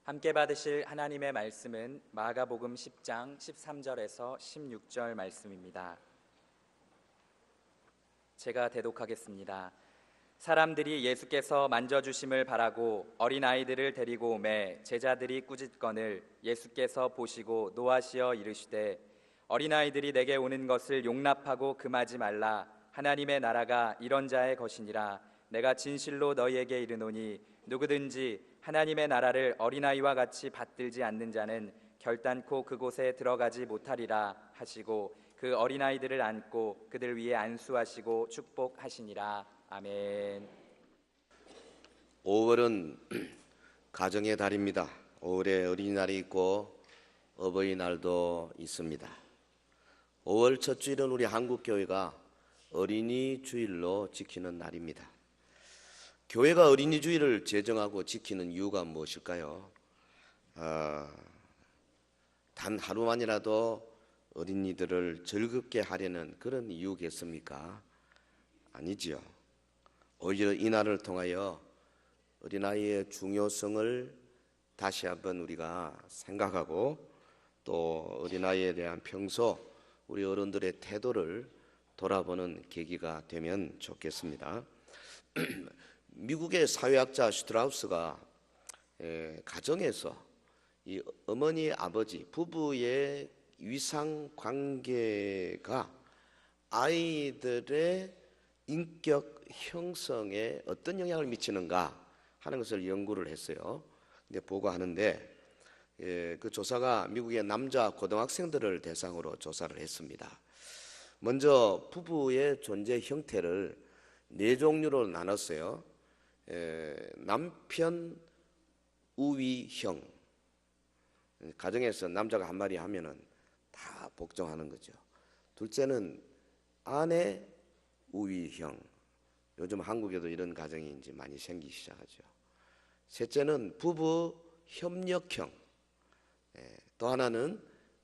함께 받으실 하나님의 말씀은 마가복음 10장 13절에서 16절 말씀입니다. 제가 대독하겠습니다. 사람들이 예수께서 만져주심을 바라고 어린아이들을 데리고 오매 제자들이 꾸짖거늘 예수께서 보시고 노하시어 이르시되 어린아이들이 내게 오는 것을 용납하고 금하지 말라. 하나님의 나라가 이런 자의 것이니라. 내가 진실로 너희에게 이르노니 누구든지 하나님의 나라를 어린아이와 같이 받들지 않는 자는 결단코 그곳에 들어가지 못하리라 하시고 그 어린아이들을 안고 그들 위에 안수하시고 축복하시니라. 아멘. 5월은 가정의 달입니다. 5월에 어린이날이 있고 어버이날도 있습니다. 5월 첫 주일은 우리 한국교회가 어린이 주일로 지키는 날입니다. 교회가 어린이 주일을 제정하고 지키는 이유가 무엇일까요? 단 하루만이라도 어린이들을 즐겁게 하려는 그런 이유겠습니까? 아니지요. 오히려 이 날을 통하여 어린아이의 중요성을 다시 한번 우리가 생각하고 또 어린아이에 대한 평소 우리 어른들의 태도를 돌아보는 계기가 되면 좋겠습니다. 미국의 사회학자 슈트라우스가 가정에서 이 어머니, 아버지, 부부의 위상 관계가 아이들의 인격 형성에 어떤 영향을 미치는가 하는 것을 연구를 했어요. 근데 보고하는데 그 조사가 미국의 남자 고등학생들을 대상으로 조사를 했습니다. 먼저 부부의 존재 형태를 4종류로 나눴어요. 남편 우위형, 가정에서 남자가 한 마리 하면은 다 복종하는 거죠. 둘째는 아내 우위형, 요즘 한국에도 이런 가정이 이제 많이 생기기 시작하죠. 셋째는 부부 협력형, 또 하나는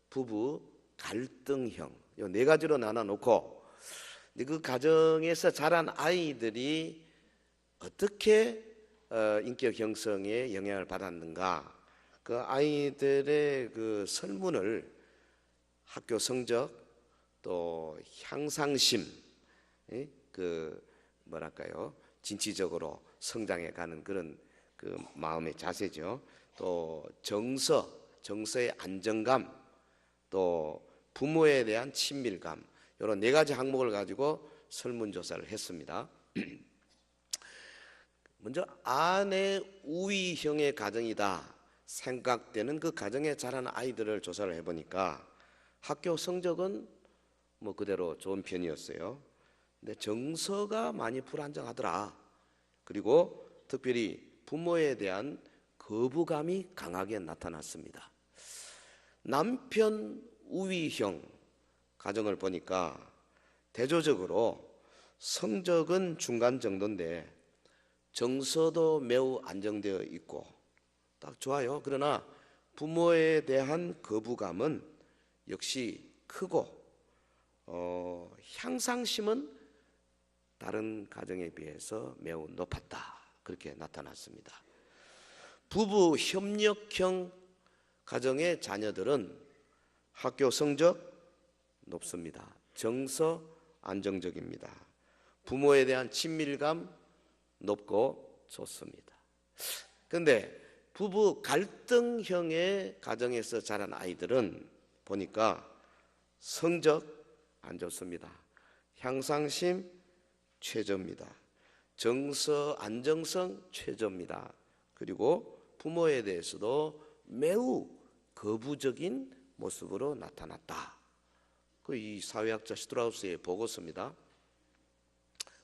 부부 갈등형. 이 4가지로 나눠놓고 그 가정에서 자란 아이들이 어떻게 인격 형성에 영향을 받았는가, 그 아이들의 그 설문을 학교 성적 또 향상심, 그 뭐랄까요, 진취적으로 성장해 가는 그런 그 마음의 자세죠. 또 정서의 안정감, 또 부모에 대한 친밀감, 이런 4가지 항목을 가지고 설문조사를 했습니다. 먼저 아내 우위형의 가정이다 생각되는 그 가정에 자라는 아이들을 조사를 해보니까 학교 성적은 뭐 그대로 좋은 편이었어요. 근데 정서가 많이 불안정하더라. 그리고 특별히 부모에 대한 거부감이 강하게 나타났습니다. 남편 우위형 가정을 보니까 대조적으로 성적은 중간 정도인데 정서도 매우 안정되어 있고 딱 좋아요. 그러나 부모에 대한 거부감은 역시 크고 향상심은 다른 가정에 비해서 매우 높았다, 그렇게 나타났습니다. 부부 협력형 가정의 자녀들은 학교 성적 높습니다. 정서 안정적입니다. 부모에 대한 친밀감 높고 좋습니다. 그런데 부부 갈등형의 가정에서 자란 아이들은 보니까 성적 안 좋습니다. 향상심 최저입니다. 정서 안정성 최저입니다. 그리고 부모에 대해서도 매우 거부적인 모습으로 나타났다. 이 사회학자 슈트라우스의 보고서입니다.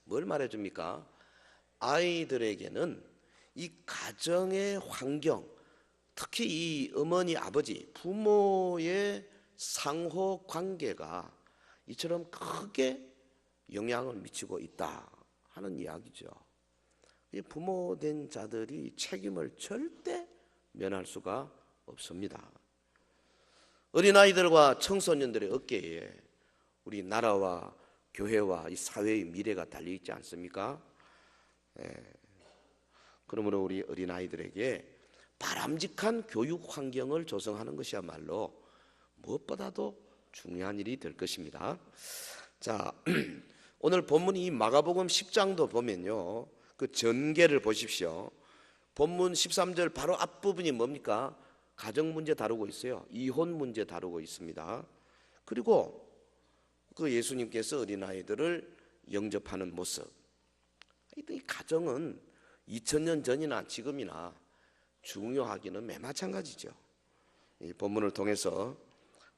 뭘 말해줍니까? 아이들에게는 이 가정의 환경, 특히 이 어머니, 아버지, 부모의 상호 관계가 이처럼 크게 영향을 미치고 있다 하는 이야기죠. 이 부모된 자들이 책임을 절대 면할 수가 없습니다. 어린아이들과 청소년들의 어깨에 우리 나라와 교회와 이 사회의 미래가 달려있지 않습니까? 그러므로 우리 어린아이들에게 바람직한 교육 환경을 조성하는 것이야말로 무엇보다도 중요한 일이 될 것입니다. 자, 오늘 본문이 마가복음 10장도 보면요, 그 전개를 보십시오. 본문 13절 바로 앞부분이 뭡니까? 가정 문제 다루고 있어요. 이혼 문제 다루고 있습니다. 그리고 그 예수님께서 어린아이들을 영접하는 모습. 이 가정은 2000년 전이나 지금이나 중요하기는 매 마찬가지죠. 이 본문을 통해서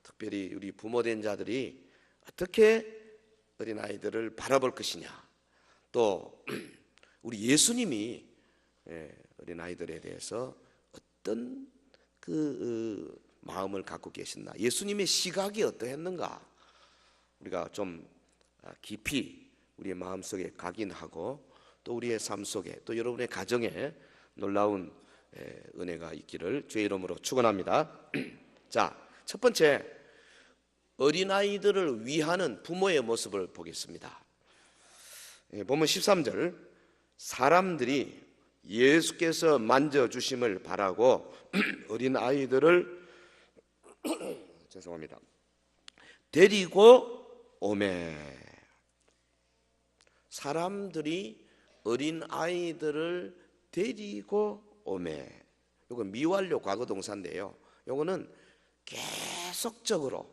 특별히 우리 부모된 자들이 어떻게 어린아이들을 바라볼 것이냐, 또 우리 예수님이 어린아이들에 대해서 어떤 그 마음을 갖고 계셨나, 예수님의 시각이 어떠했는가, 우리가 좀 깊이 우리의 마음속에 각인하고 또 우리의 삶 속에 또 여러분의 가정에 놀라운 은혜가 있기를 주의 이름으로 축원합니다. 자, 첫 번째, 어린아이들을 위하는 부모의 모습을 보겠습니다. 본문 13절, 사람들이 예수께서 만져주심을 바라고 어린아이들을 죄송합니다, 데리고 오매. 사람들이 어린아이들을 데리고 오매. 이건 미완료 과거 동사인데요, 이거는 계속적으로,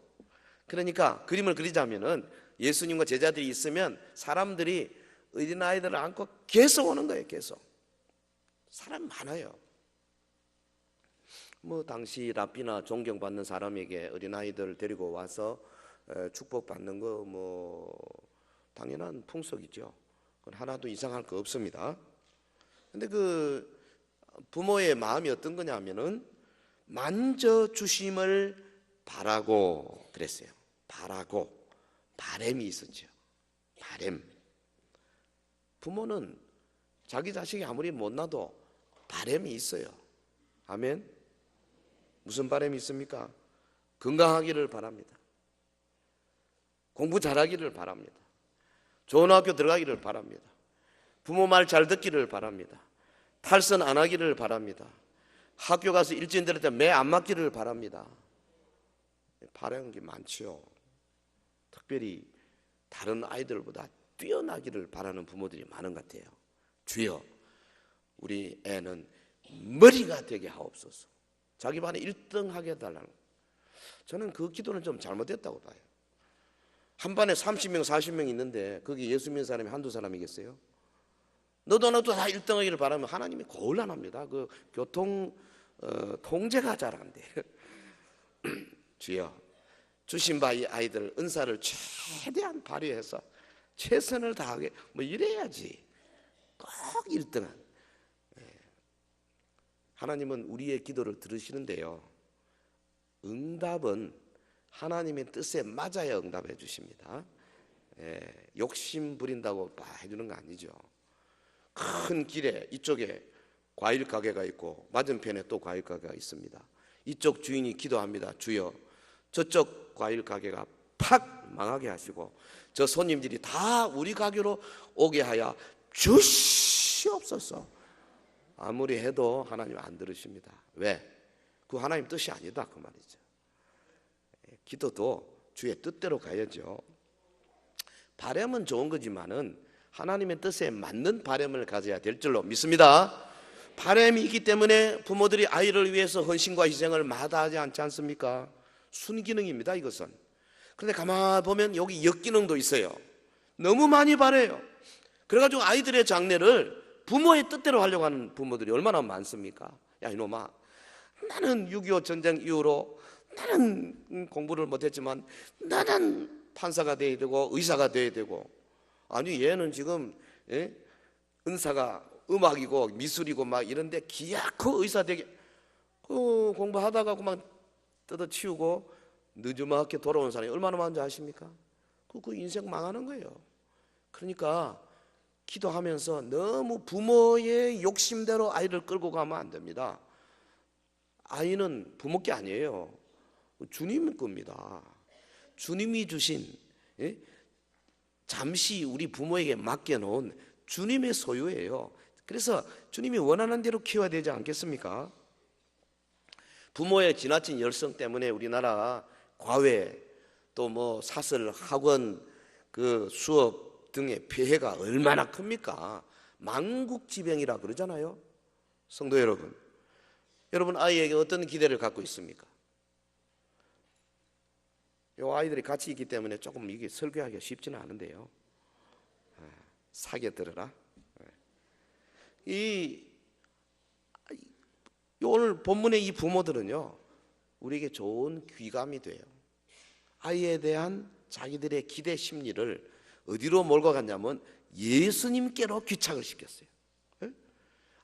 그러니까 그림을 그리자면은 예수님과 제자들이 있으면 사람들이 어린아이들을 안고 계속 오는 거예요. 계속. 사람 많아요. 뭐 당시 랍비나 존경받는 사람에게 어린아이들을 데리고 와서 축복받는 거 뭐 당연한 풍속이죠. 그건 하나도 이상할 거 없습니다. 근데 그 부모의 마음이 어떤 거냐면은 만져주심을 바라고 그랬어요. 바라고, 바램이 있었죠. 바램. 부모는 자기 자식이 아무리 못나도 바램이 있어요. 아멘. 무슨 바램이 있습니까? 건강하기를 바랍니다. 공부 잘하기를 바랍니다. 좋은 학교 들어가기를 바랍니다. 부모 말 잘 듣기를 바랍니다. 탈선 안 하기를 바랍니다. 학교 가서 일진 들을 때 매 안 맞기를 바랍니다. 바라는 게 많죠. 특별히 다른 아이들보다 뛰어나기를 바라는 부모들이 많은 것 같아요. 주여, 우리 애는 머리가 되게 하옵소서. 자기 반에 1등 하게 해달라는. 저는 그 기도는 좀 잘못됐다고 봐요. 한 반에 30명 40명 있는데 거기 예수 믿는 사람이 한두 사람이겠어요? 너도 나도 다 1등 하기를 바라면 하나님이 곤란합니다. 그 교통 통제가 잘 안 돼요. 주여, 주신 바 이 아이들 은사를 최대한 발휘해서 최선을 다하게 뭐 이래야지 꼭 1등한. 하나님은 우리의 기도를 들으시는데요, 응답은 하나님의 뜻에 맞아야 응답해 주십니다. 욕심 부린다고 해주는 거 아니죠. 큰 길에 이쪽에 과일 가게가 있고 맞은편에 또 과일 가게가 있습니다. 이쪽 주인이 기도합니다. 주여, 저쪽 과일 가게가 팍 망하게 하시고 저 손님들이 다 우리 가게로 오게 하여 주시옵소서. 아무리 해도 하나님 안 들으십니다. 왜? 그 하나님 뜻이 아니다 그 말이죠. 기도도 주의 뜻대로 가야죠. 바람은 좋은 거지만은 하나님의 뜻에 맞는 바람을 가져야 될 줄로 믿습니다. 바람이 있기 때문에 부모들이 아이를 위해서 헌신과 희생을 마다하지 않지 않습니까? 순기능입니다, 이것은. 그런데 가만 보면 여기 역기능도 있어요. 너무 많이 바래요. 그래가지고 아이들의 장래를 부모의 뜻대로 하려고 하는 부모들이 얼마나 많습니까? 야 이놈아, 나는 6.25 전쟁 이후로 나는 공부를 못했지만 나는 판사가 돼야 되고 의사가 돼야 되고, 아니 얘는 지금 은사가 음악이고 미술이고 막 이런데 기약코 의사 되게 공부하다가 그만 뜯어치우고 늦지막하게 돌아온 사람이 얼마나 많은지 아십니까? 그 인생 망하는 거예요. 그러니까 기도하면서 너무 부모의 욕심대로 아이를 끌고 가면 안 됩니다. 아이는 부모 게 아니에요. 주님 겁니다. 주님이 주신, 잠시 우리 부모에게 맡겨놓은 주님의 소유예요. 그래서 주님이 원하는 대로 키워야 되지 않겠습니까? 부모의 지나친 열성 때문에 우리나라 과외 또 뭐 사설 학원 그 수업 등의 피해가 얼마나 큽니까? 만국지병이라 그러잖아요. 성도 여러분, 여러분 아이에게 어떤 기대를 갖고 있습니까? 이 아이들이 같이 있기 때문에 조금 이게 설교하기가 쉽지는 않은데요. 사게 들으라. 오늘 본문의 이 부모들은요, 우리에게 좋은 귀감이 돼요. 아이에 대한 자기들의 기대 심리를 어디로 몰고 갔냐면 예수님께로 귀착을 시켰어요.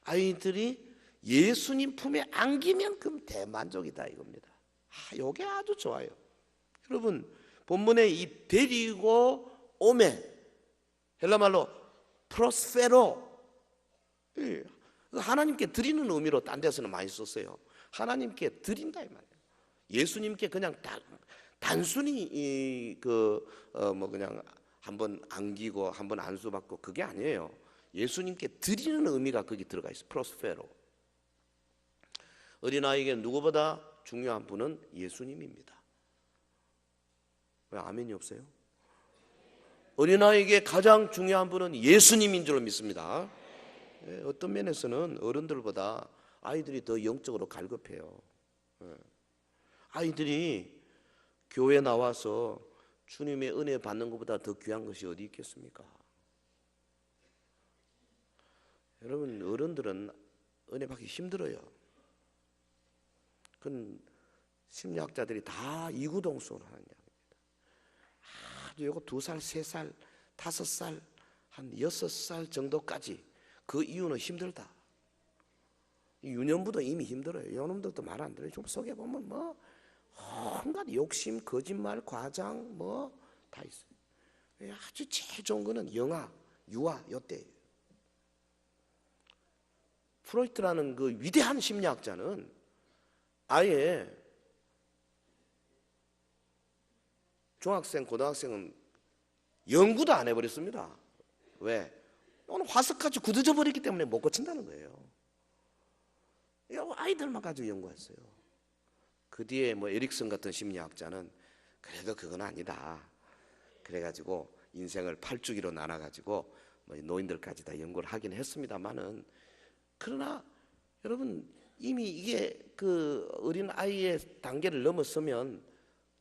아이들이 예수님 품에 안기면 그럼 대만족이다 이겁니다. 이게 아주 좋아요. 여러분, 본문의 이 데리고 오메, 헬라말로 프로스페로, 하나님께 드리는 의미로 딴 데서는 많이 썼어요. 하나님께 드린다 이 말이에요. 예수님께 그냥 단순히 그냥 한번 안기고 한번 안수받고 그게 아니에요. 예수님께 드리는 의미가 거기 들어가 있어요. 프로스페로. 어린아이에게 누구보다 중요한 분은 예수님입니다. 왜 아멘이 없어요? 어린아이에게 가장 중요한 분은 예수님인 줄 믿습니다. 어떤 면에서는 어른들보다 아이들이 더 영적으로 갈급해요. 아이들이 교회 나와서 주님의 은혜 받는 것보다 더 귀한 것이 어디 있겠습니까? 여러분, 어른들은 은혜 받기 힘들어요. 그건 심리학자들이 다 이구동성으로 하는 이야기입니다. 아주 요거 2살, 3살, 5살, 한 6살 정도까지 그 이유는 힘들다. 유년부도 이미 힘들어요. 요놈들도 말 안 들어요. 좀 속에 보면 뭐 온갖 욕심, 거짓말, 과장 뭐 다 있어요. 아주 제일 좋은 거는 영아, 유아 요때예요. 프로이트라는 그 위대한 심리학자는 아예 중학생, 고등학생은 연구도 안 해버렸습니다. 왜? 오늘 화석까지 굳어져 버렸기 때문에 못 고친다는 거예요. 아이들만 가지고 연구했어요. 그 뒤에 뭐 에릭슨 같은 심리학자는 그래도 그건 아니다. 그래가지고 인생을 8주기로 나눠가지고 뭐 노인들까지 다 연구를 하긴 했습니다만은, 그러나 여러분 이미 이게 그 어린 아이의 단계를 넘어서면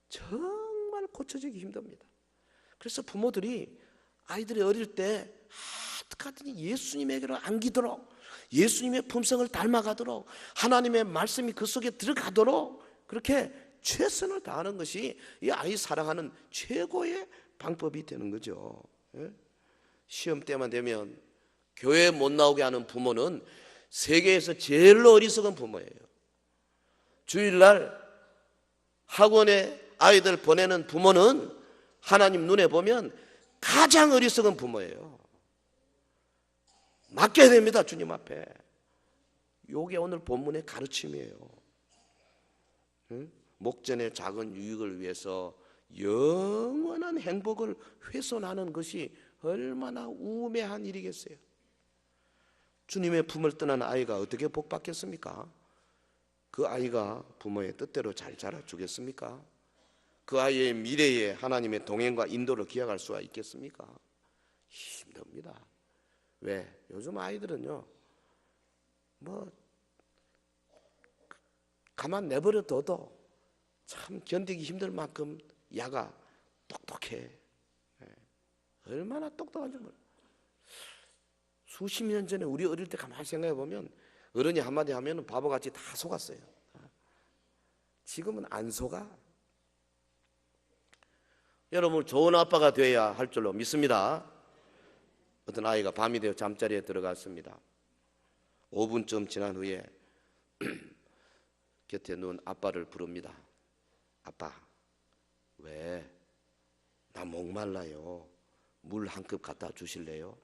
정말 고쳐지기 힘듭니다. 그래서 부모들이 아이들이 어릴 때 어떻게든 예수님에게로 안기도록, 예수님의 품성을 닮아가도록, 하나님의 말씀이 그 속에 들어가도록 그렇게 최선을 다하는 것이 이 아이 사랑하는 최고의 방법이 되는 거죠. 시험 때만 되면 교회 못 나오게 하는 부모는 세계에서 제일 어리석은 부모예요. 주일날 학원에 아이들 보내는 부모는 하나님 눈에 보면 가장 어리석은 부모예요. 맡겨야 됩니다, 주님 앞에. 이게 오늘 본문의 가르침이에요. 목전의 작은 유익을 위해서 영원한 행복을 훼손하는 것이 얼마나 우매한 일이겠어요. 주님의 품을 떠난 아이가 어떻게 복받겠습니까? 그 아이가 부모의 뜻대로 잘 자라주겠습니까? 그 아이의 미래에 하나님의 동행과 인도를 기약할 수가 있겠습니까? 힘듭니다. 왜? 요즘 아이들은요, 뭐 가만 내버려둬도 참 견디기 힘들 만큼 야가 똑똑해. 얼마나 똑똑한지 몰라. 수십 년 전에 우리 어릴 때 가만히 생각해 보면 어른이 한마디 하면 바보같이 다 속았어요. 지금은 안 속아. 여러분, 좋은 아빠가 되어야 할 줄로 믿습니다. 어떤 아이가 밤이 되어 잠자리에 들어갔습니다. 5분쯤 지난 후에 곁에 누운 아빠를 부릅니다. 아빠, 왜? 나 목말라요. 물 한 컵 갖다 주실래요?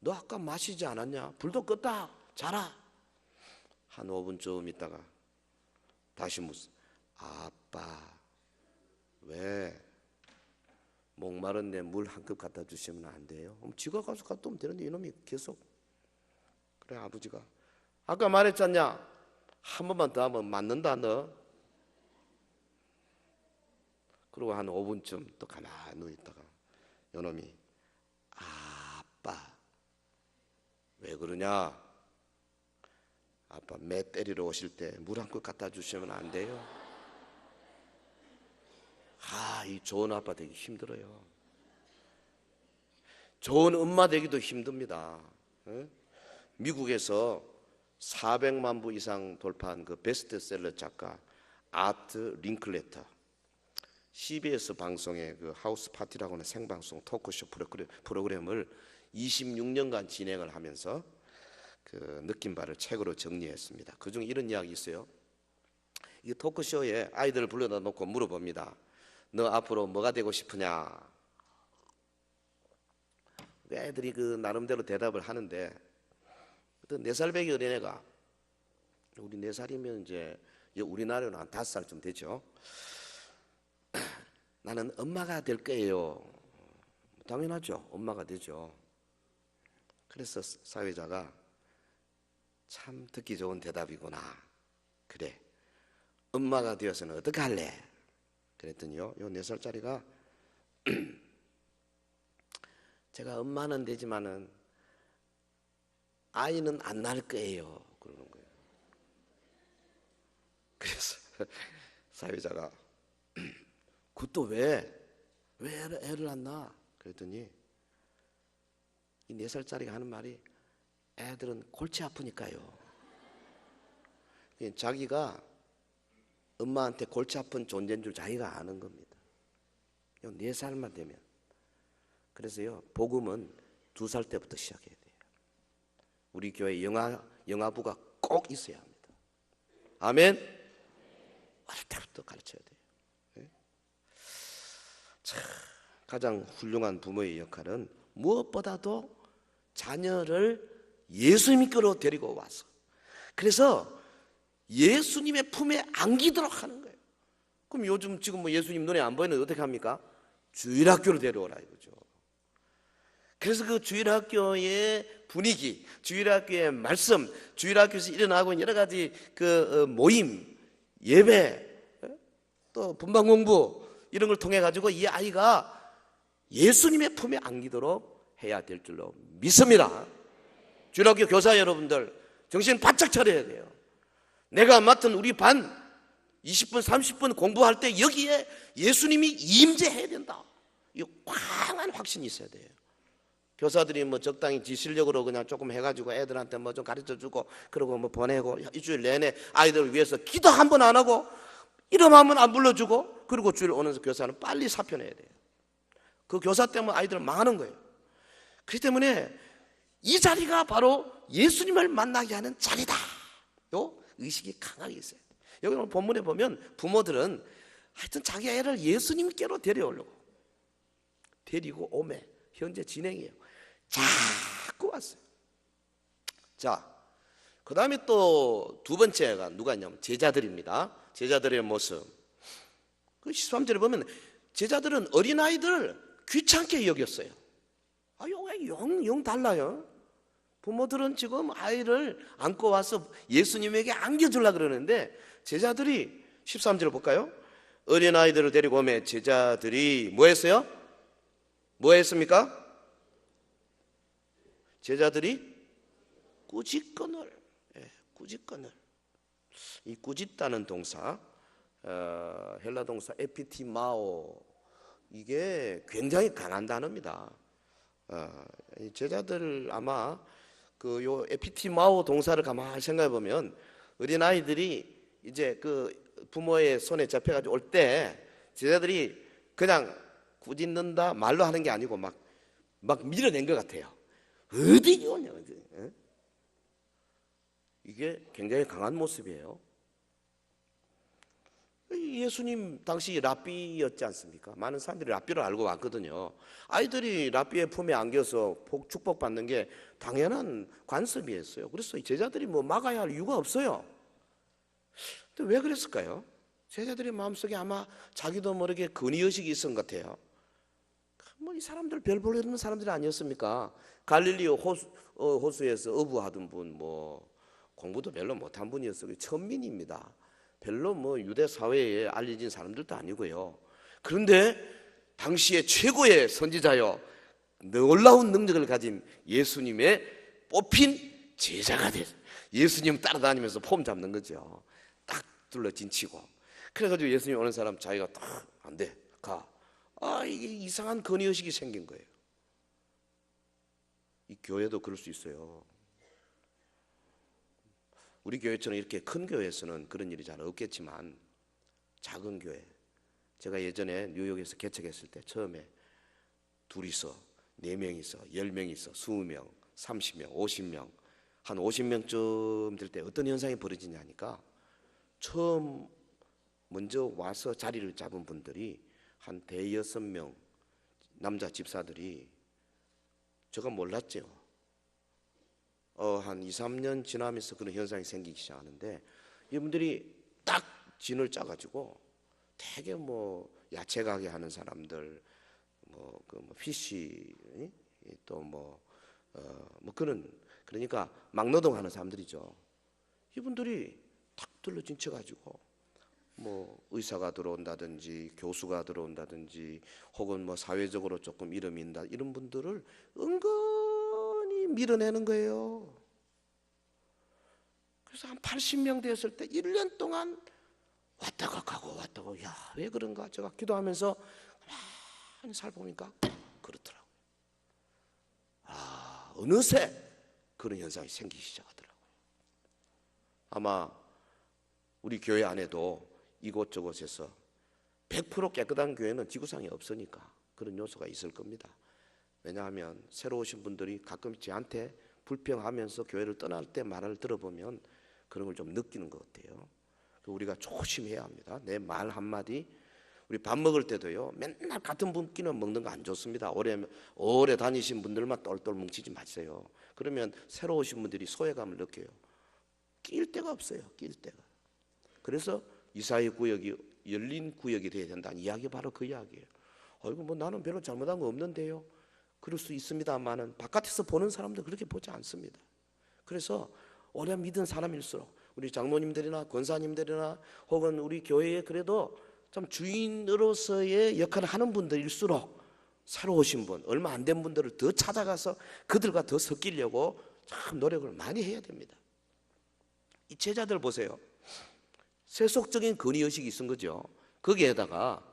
너 아까 마시지 않았냐? 불도 껐다. 자라. 한 5분쯤 있다가 다시 묻습니다. 아빠, 왜? 목마른데 물 한 컵 갖다 주시면 안 돼요? 그럼 지가 가서 갖다 오면 되는데 이놈이 계속. 그래, 아버지가 아까 말했잖냐? 한 번만 더 하면 맞는다 너. 그리고 한 5분쯤 또 가만히 누워있다가 요놈이 아빠 왜 그러냐? 아빠 매 때리러 오실 때 물 한 컵 갖다 주시면 안 돼요? 이 좋은 아빠 되기 힘들어요. 좋은 엄마 되기도 힘듭니다. 미국에서 400만 부 이상 돌파한 그 베스트셀러 작가 아트 링클레터, CBS 방송의 그 하우스 파티라고 하는 생방송 토크쇼 프로그램을 26년간 진행을 하면서 그 느낀 바를 책으로 정리했습니다. 그중 이런 이야기 있어요. 이 토크쇼에 아이들을 불러다 놓고 물어봅니다. 너 앞으로 뭐가 되고 싶으냐? 애들이 그 나름대로 대답을 하는데, 어떤 4살 배기 어린애가, 우리 4살이면 이제 우리나라로 한 5살쯤 되죠. 나는 엄마가 될 거예요. 당연하죠. 엄마가 되죠. 그래서 사회자가 참 듣기 좋은 대답이구나. 그래. 엄마가 되어서는 어떻게 할래? 그랬더니요, 요 4살짜리가 제가 엄마는 되지만은 아이는 안 낳을 거예요. 그러는 거예요. 그래서 사회자가 그것도 왜 애를 안 낳아? 그랬더니 이 4살짜리가 하는 말이 애들은 골치 아프니까요. 자기가 엄마한테 골치 아픈 존재인 줄 자기가 아는 겁니다. 4살만 되면. 그래서요, 복음은 2살 때부터 시작해야 돼요. 우리 교회 영아부가 꼭 있어야 합니다. 아멘. 어릴 때부터 가르쳐야 돼요. 가장 훌륭한 부모의 역할은 무엇보다도 자녀를 예수님께로 데리고 와서, 그래서 예수님의 품에 안기도록 하는 거예요. 그럼 요즘 지금 뭐 예수님 눈에 안 보이는데 어떻게 합니까? 주일학교로 데려오라 이거죠. 그래서 그 주일학교의 분위기, 주일학교의 말씀, 주일학교에서 일어나고 여러 가지 그 모임, 예배, 또 분방 공부 이런 걸 통해 가지고 이 아이가 예수님의 품에 안기도록 해야 될 줄로 믿습니다. 주일학교 교사 여러분들 정신 바짝 차려야 돼요. 내가 맡은 우리 반 20분 30분 공부할 때 여기에 예수님이 임재해야 된다. 이 강한 확신이 있어야 돼요. 교사들이 뭐 적당히 지 실력으로 그냥 조금 해가지고 애들한테 뭐 좀 가르쳐주고 그러고 뭐 보내고 일주일 내내 아이들을 위해서 기도 한 번 안 하고 이름 한번 안 불러주고 그리고 주일 오는 교사는 빨리 사표내야 돼요. 그 교사 때문에 아이들은 망하는 거예요. 그렇기 때문에 이 자리가 바로 예수님을 만나게 하는 자리다. 요 의식이 강하게 있어요. 여기 오늘 본문에 보면 부모들은 하여튼 자기 애를 예수님께로 데려오려고 데리고 오매 현재 진행이에요. 자꾸 왔어요. 자, 그 다음에 또 두 번째가 누가 있냐면 제자들입니다. 제자들의 모습. 그 13절에 보면 제자들은 어린아이들을 귀찮게 여겼어요. 영 달라요. 부모들은 지금 아이를 안고 와서 예수님에게 안겨주려고 그러는데 제자들이 13절을 볼까요? 어린아이들을 데리고 오매 제자들이 뭐 했어요? 뭐 했습니까? 제자들이 꾸짖건을, 꾸짖건을. 이 꾸짖다는 동사, 헬라 동사 에피티마오, 이게 굉장히 강한 단어입니다. 제자들 아마 그 요 에피티마오 동사를 가만히 생각해 보면 어린아이들이 이제 그 부모의 손에 잡혀가지고 올 때 제자들이 그냥 꾸짖는다 말로 하는 게 아니고 막 밀어낸 것 같아요. 어디 오냐. 이게 굉장히 강한 모습이에요. 예수님 당시 랍비였지 않습니까? 많은 사람들이 랍비를 알고 왔거든요. 아이들이 랍비의 품에 안겨서 축복받는 게 당연한 관습이었어요. 그래서 제자들이 뭐 막아야 할 이유가 없어요. 근데 왜 그랬을까요? 제자들의 마음속에 아마 자기도 모르게 근위의식이 있은 것 같아요. 뭐 이 사람들 별 볼일없는 사람들이 아니었습니까? 갈릴리 호수에서 어부하던 분, 뭐 공부도 별로 못한 분이었어요. 천민입니다. 별로 뭐 유대 사회에 알려진 사람들도 아니고요. 그런데 당시에 최고의 선지자요, 놀라운 능력을 가진 예수님의 뽑힌 제자가 됐어요. 예수님 따라다니면서 폼 잡는 거죠. 딱 둘러진치고. 그래가지고 예수님 오는 사람 자기가 딱 안 돼, 가. 이게 이상한 건의의식이 생긴 거예요. 이 교회도 그럴 수 있어요. 우리 교회처럼 이렇게 큰 교회에서는 그런 일이 잘 없겠지만 작은 교회, 제가 예전에 뉴욕에서 개척했을 때 처음에 둘이서 4명이서 10명이서 20명 30명 50명 한 50명쯤 될 때 어떤 현상이 벌어지냐니까, 처음 먼저 와서 자리를 잡은 분들이 한 5-6명 남자 집사들이, 제가 몰랐죠. 한 2-3년 지나면서 그런 현상이 생기기 시작하는데, 이분들이 딱 진을 짜가지고 되게 뭐 야채 가게 하는 사람들, 뭐 피시, 또 뭐 그런, 그러니까 막노동하는 사람들이죠. 이분들이 탁 둘러진 쳐가지고 뭐 의사가 들어온다든지 교수가 들어온다든지 혹은 뭐 사회적으로 조금 이름이 있다 이런 분들을 은근히 밀어내는 거예요. 그래서 한 80명 되었을 때 1년 동안 왔다가 가고 왔다가, 야, 왜 그런가 제가 기도하면서 가만히 살펴보니까 그렇더라고요. 어느새 그런 현상이 생기기 시작하더라고요. 아마 우리 교회 안에도 이곳저곳에서 100% 깨끗한 교회는 지구상에 없으니까 그런 요소가 있을 겁니다. 왜냐하면 새로 오신 분들이 가끔 저한테 불평하면서 교회를 떠날 때 말을 들어보면 그런 걸 좀 느끼는 것 같아요. 우리가 조심해야 합니다. 내 말 한마디, 우리 밥 먹을 때도요, 맨날 같은 분끼리 먹는 거 안 좋습니다. 오래 다니신 분들만 똘똘 뭉치지 마세요. 그러면 새로 오신 분들이 소외감을 느껴요. 낄 데가 없어요. 낄 데가. 그래서 이사의 구역이 열린 구역이 돼야 된다는 이야기, 바로 그 이야기예요. 아이고 뭐 나는 별로 잘못한 거 없는데요. 그럴 수 있습니다만은 바깥에서 보는 사람들 그렇게 보지 않습니다. 그래서 오래 믿은 사람일수록 우리 장로님들이나 권사님들이나 혹은 우리 교회에 그래도 좀 주인으로서의 역할을 하는 분들일수록 새로 오신 분, 얼마 안 된 분들을 더 찾아가서 그들과 더 섞이려고 참 노력을 많이 해야 됩니다. 이 제자들 보세요. 세속적인 권위의식이 있은 거죠. 거기에다가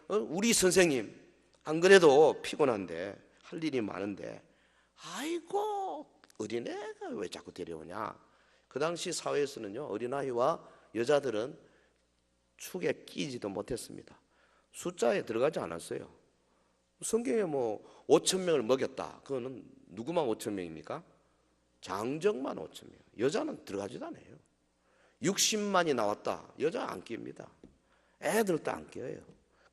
우리 선생님 안 그래도 피곤한데 할 일이 많은데 아이고 어린애가 왜 자꾸 데려오냐. 그 당시 사회에서는요, 어린아이와 여자들은 축에 끼지도 못했습니다. 숫자에 들어가지 않았어요. 성경에 뭐 5,000명을 먹였다, 그거는 누구만 5,000명입니까? 장정만 5,000명. 여자는 들어가지도 않아요. 60만이 나왔다, 여자 안 낍니다. 애들도 안 껴요.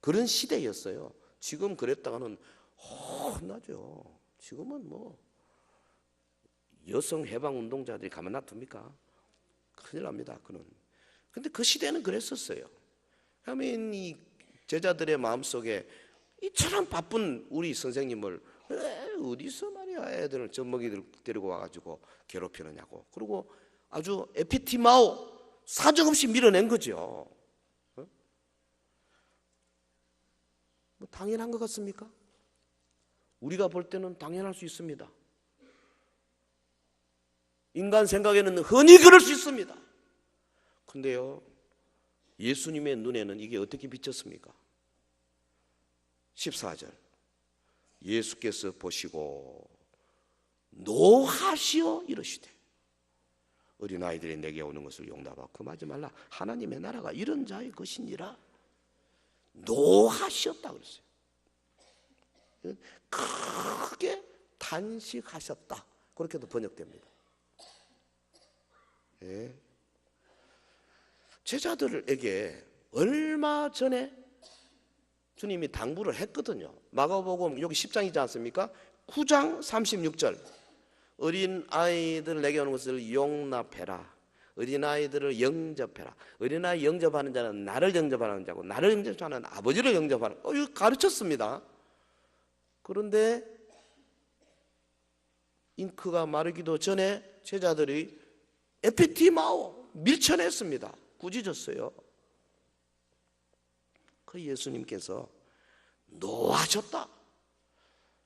그런 시대였어요. 지금 그랬다가는 혼나죠. 지금은 뭐 여성 해방 운동자들이 가만 놔둡니까? 큰일 납니다. 근데 그 시대는 그랬었어요. 그러면 이 제자들의 마음속에 이처럼 바쁜 우리 선생님을 어디서 말이야 애들을 젖먹이들 데리고 와가지고 괴롭히느냐고. 그리고 아주 에피티마오 사정없이 밀어낸 거죠. 뭐 당연한 것 같습니까? 우리가 볼 때는 당연할 수 있습니다. 인간 생각에는 흔히 그럴 수 있습니다. 근데요, 예수님의 눈에는 이게 어떻게 비쳤습니까? 14절, 예수께서 보시고 노하시어 이러시되 어린아이들이 내게 오는 것을 용납하고 금하지 말라. 하나님의 나라가 이런 자의 것이니라. 노하셨다 그랬어요. 크게 단식하셨다, 그렇게도 번역됩니다. 예. 제자들에게 얼마 전에 주님이 당부를 했거든요. 마가복음 여기 10장이지 않습니까? 9장 36절, 어린아이들 내게 오는 것을 용납해라. 어린아이들을 영접해라. 어린아이 영접하는 자는 나를 영접하는 자고 나를 영접하는 아버지를 영접하는, 이거 가르쳤습니다. 그런데 잉크가 마르기도 전에 제자들이 에피티마오, 밀쳐냈습니다. 꾸짖었어요. 그 예수님께서 노하셨다.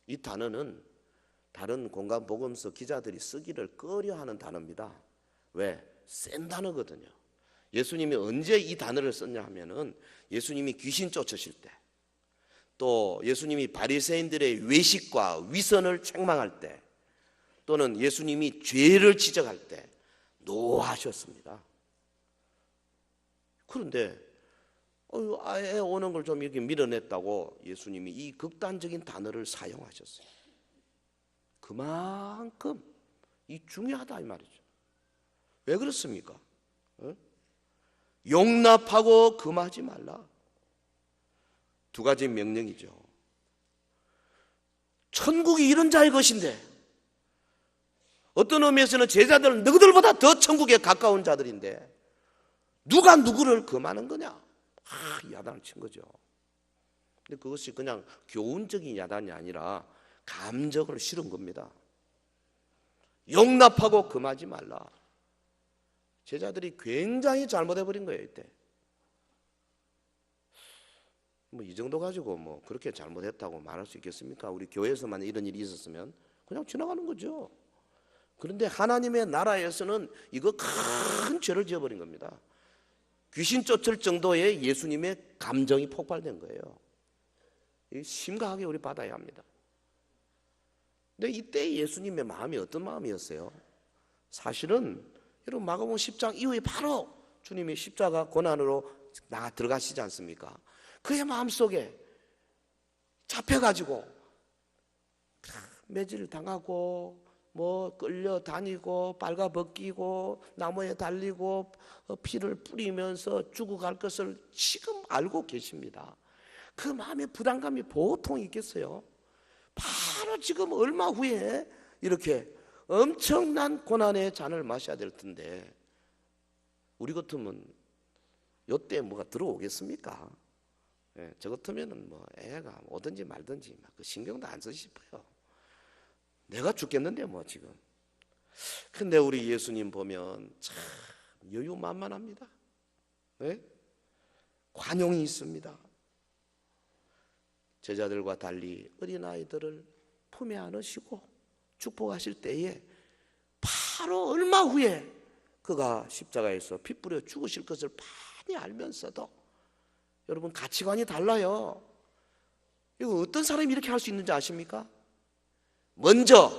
이 단어는 다른 공간 복음서 기자들이 쓰기를 꺼려하는 단어입니다. 왜? 센 단어거든요. 예수님이 언제 이 단어를 썼냐 하면은 예수님이 귀신 쫓으실 때, 또 예수님이 바리새인들의 외식과 위선을 책망할 때, 또는 예수님이 죄를 지적할 때 노하셨습니다. 그런데 아예 오는 걸 좀 이렇게 밀어냈다고 예수님이 이 극단적인 단어를 사용하셨어요. 그만큼 이 중요하다 이 말이죠. 왜 그렇습니까? 용납하고 금하지 말라. 두 가지 명령이죠. 천국이 이런 자의 것인데, 어떤 의미에서는 제자들은 너희들보다 더 천국에 가까운 자들인데 누가 누구를 금하는 거냐? 야단을 친 거죠. 근데 그것이 그냥 교훈적인 야단이 아니라 감정을 실은 겁니다. 용납하고 금하지 말라. 제자들이 굉장히 잘못해버린 거예요. 이때 뭐 이 정도 가지고 뭐 그렇게 잘못했다고 말할 수 있겠습니까? 우리 교회에서만 이런 일이 있었으면 그냥 지나가는 거죠. 그런데 하나님의 나라에서는 이거 큰 죄를 지어버린 겁니다. 귀신 쫓을 정도의 예수님의 감정이 폭발된 거예요. 심각하게 우리 받아야 합니다. 근데 이때 예수님의 마음이 어떤 마음이었어요? 사실은 여러분 마가복음 10장 이후에 바로 주님이 십자가 고난으로 들어가시지 않습니까? 그의 마음속에 잡혀가지고 매질 당하고 뭐 끌려다니고 빨가벗기고 나무에 달리고 피를 뿌리면서 죽어갈 것을 지금 알고 계십니다. 그 마음의 부담감이 보통 있겠어요? 바로 지금 얼마 후에 이렇게 엄청난 고난의 잔을 마셔야 될 텐데 우리 같으면 요때 뭐가 들어오겠습니까? 예, 저 같으면은 뭐 애가 오든지 말든지 막 그 신경도 안 쓰고 싶어요. 내가 죽겠는데 뭐 지금. 근데 우리 예수님 보면 참 여유만만합니다. 네? 관용이 있습니다. 제자들과 달리 어린아이들을 품에 안으시고 축복하실 때에 바로 얼마 후에 그가 십자가에서 피 뿌려 죽으실 것을 많이 알면서도 여러분 가치관이 달라요. 이거 어떤 사람이 이렇게 할 수 있는지 아십니까? 먼저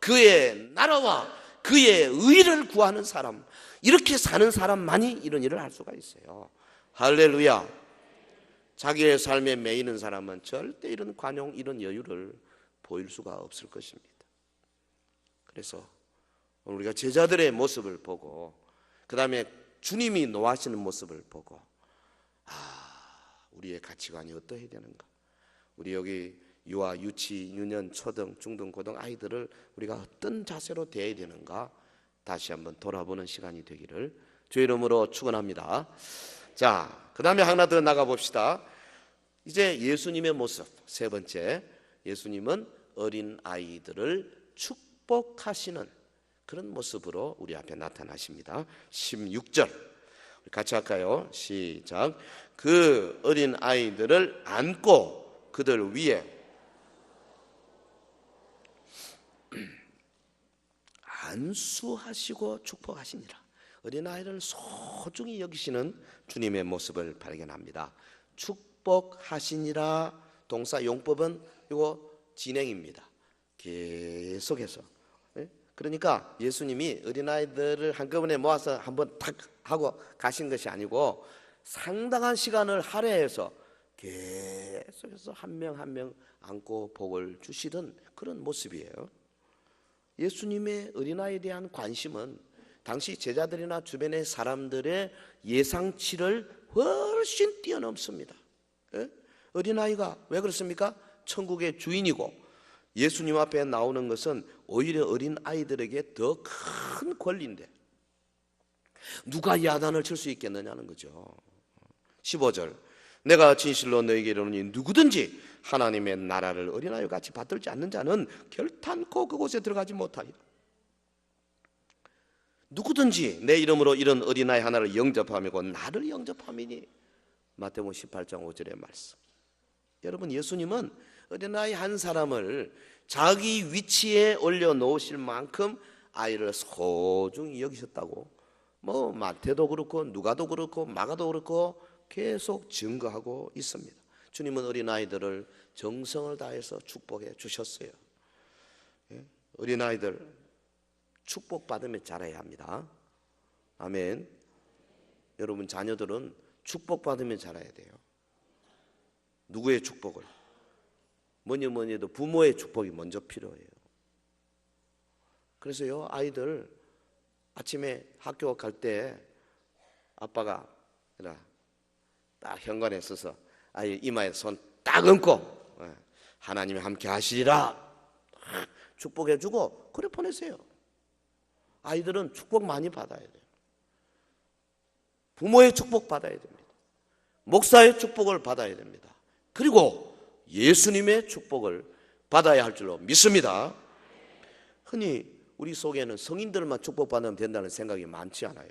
그의 나라와 그의 의를 구하는 사람, 이렇게 사는 사람만이 이런 일을 할 수가 있어요. 할렐루야. 자기의 삶에 매이는 사람은 절대 이런 관용, 이런 여유를 보일 수가 없을 것입니다. 그래서 우리가 제자들의 모습을 보고 그 다음에 주님이 노하시는 모습을 보고 우리의 가치관이 어떠해야 되는가. 우리 여기 유아, 유치, 유년, 초등, 중등, 고등 아이들을 우리가 어떤 자세로 대해야 되는가 다시 한번 돌아보는 시간이 되기를 주의 이름으로 축원합니다. 자, 그 다음에 하나 더 나가봅시다. 이제 예수님의 모습 세 번째, 예수님은 어린 아이들을 축복하시는 그런 모습으로 우리 앞에 나타나십니다. 16절 같이 할까요? 시작. 그 어린 아이들을 안고 그들 위에 안수하시고 축복하시니라. 어린아이를 소중히 여기시는 주님의 모습을 발견합니다. 축복하시니라 동사 용법은 이거 진행입니다. 계속해서. 그러니까 예수님이 어린아이들을 한꺼번에 모아서 한번 탁 하고 가신 것이 아니고 상당한 시간을 할애해서 계속해서 한 명 한 명 안고 복을 주시던 그런 모습이에요. 예수님의 어린아이에 대한 관심은 당시 제자들이나 주변의 사람들의 예상치를 훨씬 뛰어넘습니다. 어린아이가 왜 그렇습니까? 천국의 주인이고 예수님 앞에 나오는 것은 오히려 어린아이들에게 더 큰 권리인데 누가 야단을 칠 수 있겠느냐는 거죠. 15절 내가 진실로 너에게 이르노니 누구든지 하나님의 나라를 어린아이와 같이 받들지 않는 자는 결탄코 그곳에 들어가지 못하리라. 누구든지 내 이름으로 이런 어린아이 하나를 영접하며 곧 나를 영접함이니. 마태복음 18장 5절의 말씀. 여러분, 예수님은 어린아이 한 사람을 자기 위치에 올려놓으실 만큼 아이를 소중히 여기셨다고 뭐 마태도 그렇고 누가도 그렇고 마가도 그렇고 계속 증거하고 있습니다. 주님은 어린아이들을 정성을 다해서 축복해 주셨어요. 어린아이들 축복받으며 자라야 합니다. 아멘. 여러분, 자녀들은 축복받으며 자라야 돼요. 누구의 축복을? 뭐니 해도 부모의 축복이 먼저 필요해요. 그래서요, 아이들 아침에 학교 갈 때 아빠가 딱 현관에 서서 아이 이마에 손 딱 얹고 하나님이 함께 하시리라 축복해주고 그래 보내세요. 아이들은 축복 많이 받아야 돼요. 부모의 축복 받아야 됩니다. 목사의 축복을 받아야 됩니다. 그리고 예수님의 축복을 받아야 할 줄로 믿습니다. 흔히 우리 속에는 성인들만 축복받으면 된다는 생각이 많지 않아요.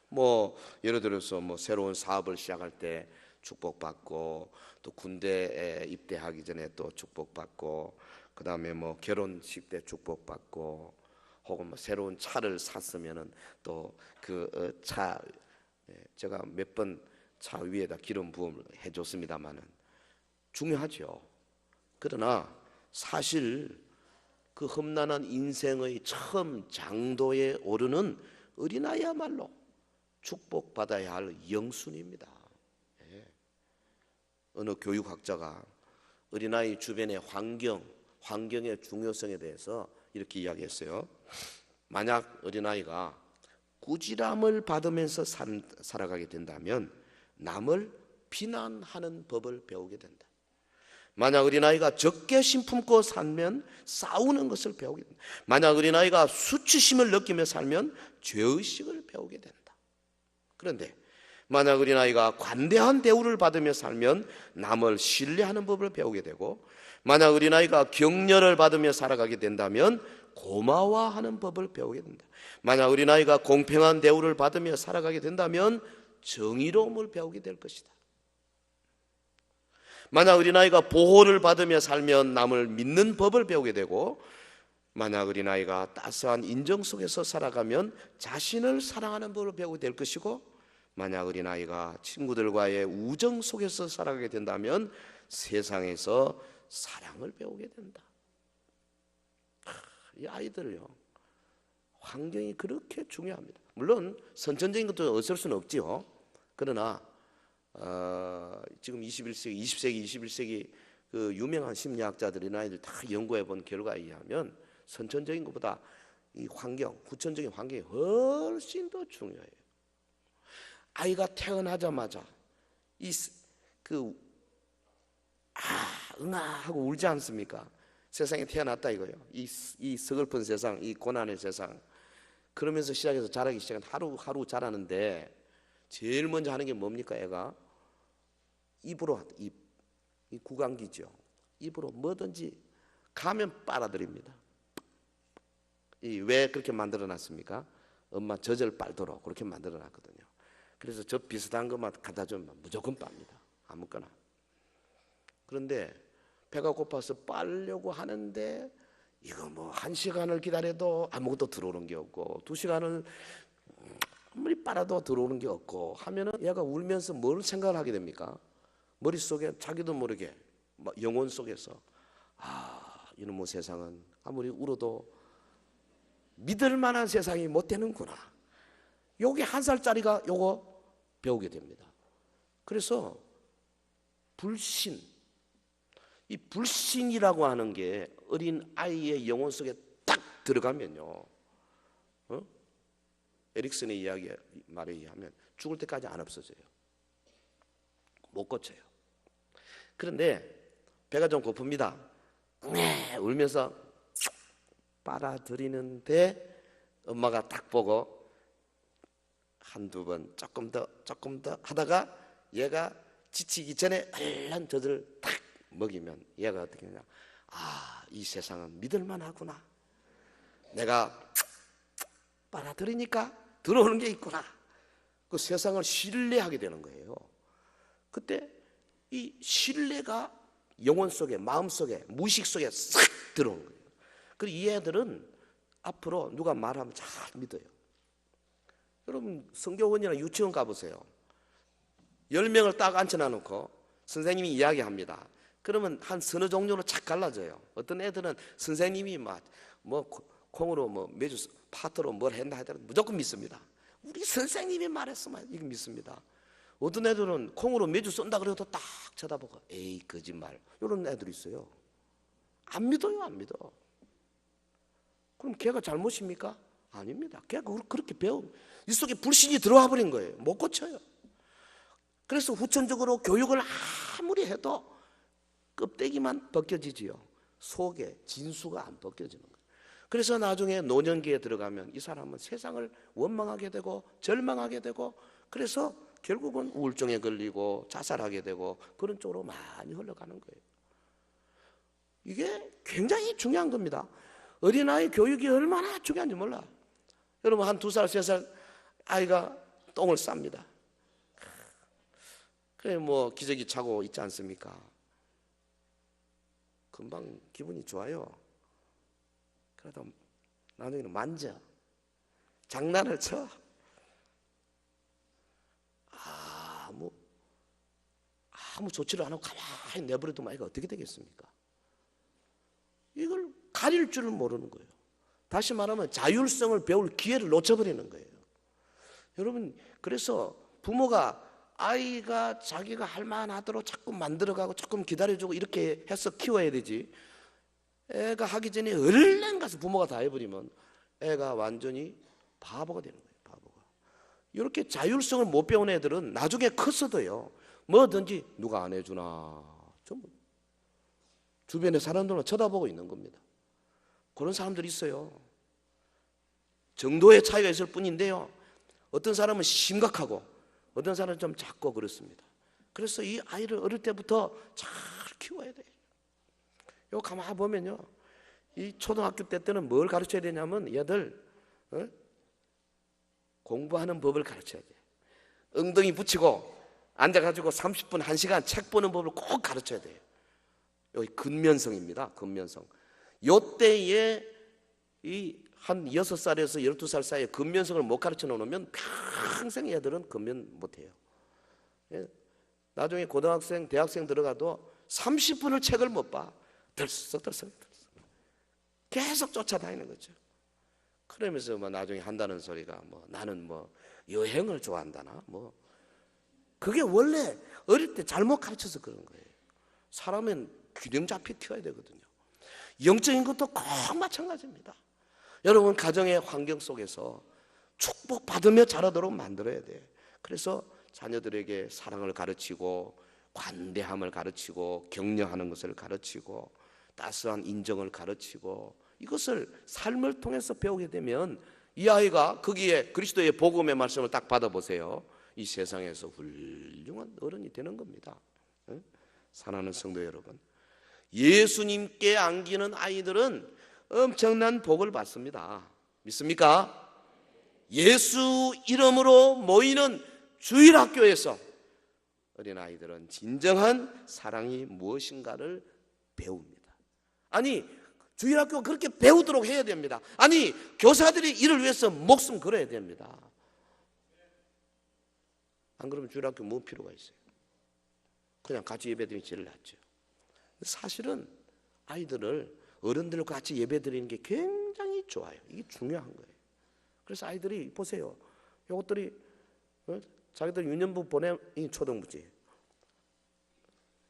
뭐 예를 들어서 뭐 새로운 사업을 시작할 때 축복받고, 또 군대에 입대하기 전에 또 축복받고, 그 다음에 뭐 결혼식 때 축복받고, 혹은 뭐 새로운 차를 샀으면은 또 그 차 제가 몇 번 차 위에다 기름 부음을 해줬습니다만은 중요하죠. 그러나 사실 그 험난한 인생의 처음 장도에 오르는 어린아이야말로 축복받아야 할 영순입니다. 어느 교육학자가 어린아이 주변의 환경의 중요성에 대해서 이렇게 이야기했어요. 만약 어린아이가 꾸지람을 받으면서 살아가게 된다면 남을 비난하는 법을 배우게 된다. 만약 어린아이가 적개심 품고 살면 싸우는 것을 배우게 된다. 만약 어린아이가 수치심을 느끼며 살면 죄의식을 배우게 된다. 그런데 만약 어린아이가 관대한 대우를 받으며 살면 남을 신뢰하는 법을 배우게 되고, 만약 어린아이가 격려를 받으며 살아가게 된다면 고마워하는 법을 배우게 된다. 만약 어린아이가 공평한 대우를 받으며 살아가게 된다면 정의로움을 배우게 될 것이다. 만약 어린아이가 보호를 받으며 살면 남을 믿는 법을 배우게 되고, 만약 어린아이가 따스한 인정 속에서 살아가면 자신을 사랑하는 법을 배우게 될 것이고, 만약 어린아이가 친구들과의 우정 속에서 살아가게 된다면 세상에서 사랑을 배우게 된다. 이 아이들요, 환경이 그렇게 중요합니다. 물론 선천적인 것도 없을 수는 없지요. 그러나 지금 20세기 그 유명한 심리학자들이 아이들 다 연구해 본 결과에 의하면 선천적인 것보다 이 환경, 후천적인 환경이 훨씬 더 중요해요. 아이가 태어나자마자 응아 하고 울지 않습니까? 세상에 태어났다 이거예요. 이 서글픈 세상, 이 고난의 세상. 그러면서 시작해서 자라기 시작한 하루 자라는데 제일 먼저 하는 게 뭡니까? 애가 입으로 이 구강기죠. 입으로 뭐든지 가면 빨아들입니다. 왜 그렇게 만들어놨습니까? 엄마 젖을 빨도록 그렇게 만들어놨거든요. 그래서 저 비슷한 것만 갖다 주면 무조건 빱니다. 아무거나. 그런데 배가 고파서 빨려고 하는데 이거 뭐 1시간을 기다려도 아무것도 들어오는 게 없고 2시간을 아무리 빨아도 들어오는 게 없고 하면은 얘가 울면서 뭘 생각을 하게 됩니까? 머릿속에 자기도 모르게 영혼 속에서 이놈의 세상은 아무리 울어도 믿을 만한 세상이 못 되는구나. 요게 1살짜리가 요거 배우게 됩니다. 그래서 불신, 이 불신이라고 하는 게 어린 아이의 영혼 속에 딱 들어가면요, 에릭슨의 말에 의하면 죽을 때까지 안 없어져요. 못 고쳐요. 그런데 배가 좀 고픕니다. 울면서 빨아들이는데 엄마가 딱 보고 한두 번 조금 더 하다가 얘가 지치기 전에 얼른 젖을 탁 먹이면 얘가 어떻게 하냐, 이 세상은 믿을만 하구나. 내가 빨아들이니까 들어오는 게 있구나. 그 세상을 신뢰하게 되는 거예요. 그때 이 신뢰가 영혼 속에, 마음 속에, 무의식 속에 싹 들어오는 거예요. 그리고 이 애들은 앞으로 누가 말하면 잘 믿어요. 여러분 성교원이나 유치원 가보세요. 10명을 딱 앉혀놔놓고 선생님이 이야기합니다. 그러면 한 서너 종류로 착 갈라져요. 어떤 애들은 선생님이 뭐 콩으로 뭐 매주 파트로 뭘 했나 하더라도 무조건 믿습니다. 우리 선생님이 말했으면 이거 믿습니다. 어떤 애들은 콩으로 매주 쏜다 그래도 딱 쳐다보고 에이 거짓말, 이런 애들이 있어요. 안 믿어요, 안 믿어. 그럼 걔가 잘못입니까? 아닙니다. 걔가 그렇게 이 속에 불신이 들어와 버린 거예요. 못 고쳐요. 그래서 후천적으로 교육을 아무리 해도 껍데기만 벗겨지지요. 속에 진수가 안 벗겨지는 거예요. 그래서 나중에 노년기에 들어가면 이 사람은 세상을 원망하게 되고 절망하게 되고, 그래서 결국은 우울증에 걸리고 자살하게 되고 그런 쪽으로 많이 흘러가는 거예요. 이게 굉장히 중요한 겁니다. 어린아이 교육이 얼마나 중요한지 몰라. 여러분 한 2살, 3살 아이가 똥을 쌉니다. 그래 뭐 기저귀 차고 있지 않습니까? 금방 기분이 좋아요. 그래도 나중에는 만져, 장난을 쳐. 아무 조치를 안 하고 가만히 내버려두면 아이가 어떻게 되겠습니까? 이걸 가릴 줄을 모르는 거예요. 다시 말하면 자율성을 배울 기회를 놓쳐버리는 거예요. 여러분 그래서 부모가 아이가 자기가 할 만하도록 자꾸 만들어가고 조금 기다려주고 이렇게 해서 키워야 되지, 애가 하기 전에 얼른 가서 부모가 다 해버리면 애가 완전히 바보가 되는 거예요. 바보가. 이렇게 자율성을 못 배운 애들은 나중에 컸어도요 뭐든지 누가 안 해주나 전부 주변의 사람들만 쳐다보고 있는 겁니다. 그런 사람들이 있어요. 정도의 차이가 있을 뿐인데요, 어떤 사람은 심각하고 어떤 사람은 좀 작고 그렇습니다. 그래서 이 아이를 어릴 때부터 잘 키워야 돼요. 요 가만히 보면요, 이 초등학교 때는 뭘 가르쳐야 되냐면 얘들 공부하는 법을 가르쳐야 돼요. 엉덩이 붙이고 앉아가지고 30분, 1시간 책 보는 법을 꼭 가르쳐야 돼요. 여기 근면성입니다. 근면성. 요때에 이 한 6살에서 12살 사이에 근면성을 못 가르쳐 놓으면 평생 애들은 근면 못해요. 나중에 고등학생, 대학생 들어가도 30분을 책을 못 봐. 들썩들썩 계속 쫓아다니는 거죠. 그러면서 뭐 나중에 한다는 소리가 뭐 나는 뭐 여행을 좋아한다나 뭐, 그게 원래 어릴 때 잘못 가르쳐서 그런 거예요. 사람은 균형 잡혀 키워야 되거든요. 영적인 것도 꼭 마찬가지입니다. 여러분 가정의 환경 속에서 축복받으며 자라도록 만들어야 돼. 그래서 자녀들에게 사랑을 가르치고 관대함을 가르치고 격려하는 것을 가르치고 따스한 인정을 가르치고, 이것을 삶을 통해서 배우게 되면 이 아이가 거기에 그리스도의 복음의 말씀을 딱 받아보세요. 이 세상에서 훌륭한 어른이 되는 겁니다. 사랑하는 성도 여러분, 예수님께 안기는 아이들은 엄청난 복을 받습니다. 믿습니까? 예수 이름으로 모이는 주일학교에서 어린아이들은 진정한 사랑이 무엇인가를 배웁니다. 아니 주일학교가 그렇게 배우도록 해야 됩니다. 아니 교사들이 이를 위해서 목숨 걸어야 됩니다. 안 그러면 주일학교 뭐 필요가 있어요? 그냥 같이 예배드리는 게 제일 낫죠. 사실은 아이들을 어른들과 같이 예배드리는 게 굉장히 좋아요. 이게 중요한 거예요. 그래서 아이들이 보세요. 이것들이 자기들 유년부 보내, 이 초등부지.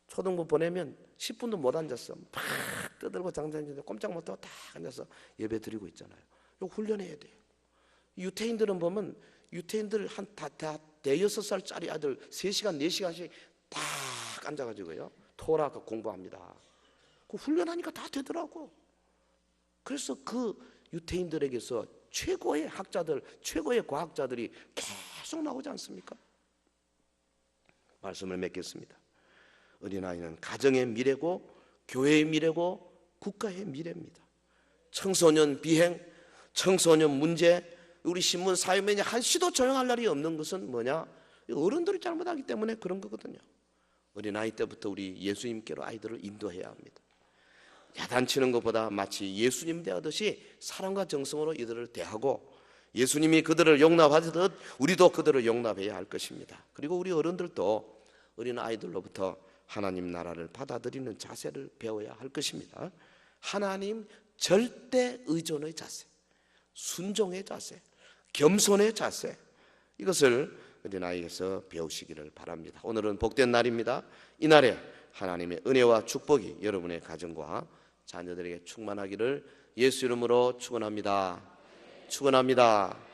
초등부 보내면 10분도 못 앉았어. 막 떠들고 장장인데 꼼짝 못하고 딱 앉아서 예배 드리고 있잖아요. 이거 훈련해야 돼요. 유태인들은 보면 유태인들 한 대여섯 살짜리 아들 3시간, 4시간씩 딱 앉아가지고요 토라 공부합니다. 그 훈련하니까 다 되더라고. 그래서 그 유태인들에게서 최고의 학자들, 최고의 과학자들이 계속 나오지 않습니까? 말씀을 맺겠습니다. 어린아이는 가정의 미래고 교회의 미래고 국가의 미래입니다. 청소년 비행, 청소년 문제, 우리 신문 사회면이 한시도 조용할 날이 없는 것은 뭐냐? 어른들이 잘못하기 때문에 그런 거거든요. 어린아이 때부터 우리 예수님께로 아이들을 인도해야 합니다. 야단치는 것보다 마치 예수님 대하듯이 사랑과 정성으로 이들을 대하고 예수님이 그들을 용납하듯 우리도 그들을 용납해야 할 것입니다. 그리고 우리 어른들도 어린아이들로부터 하나님 나라를 받아들이는 자세를 배워야 할 것입니다. 하나님 절대 의존의 자세, 순종의 자세, 겸손의 자세, 이것을 어린아이에서 배우시기를 바랍니다. 오늘은 복된 날입니다. 이날에 하나님의 은혜와 축복이 여러분의 가정과 자녀들에게 충만하기를 예수 이름으로 축원합니다. 축원합니다.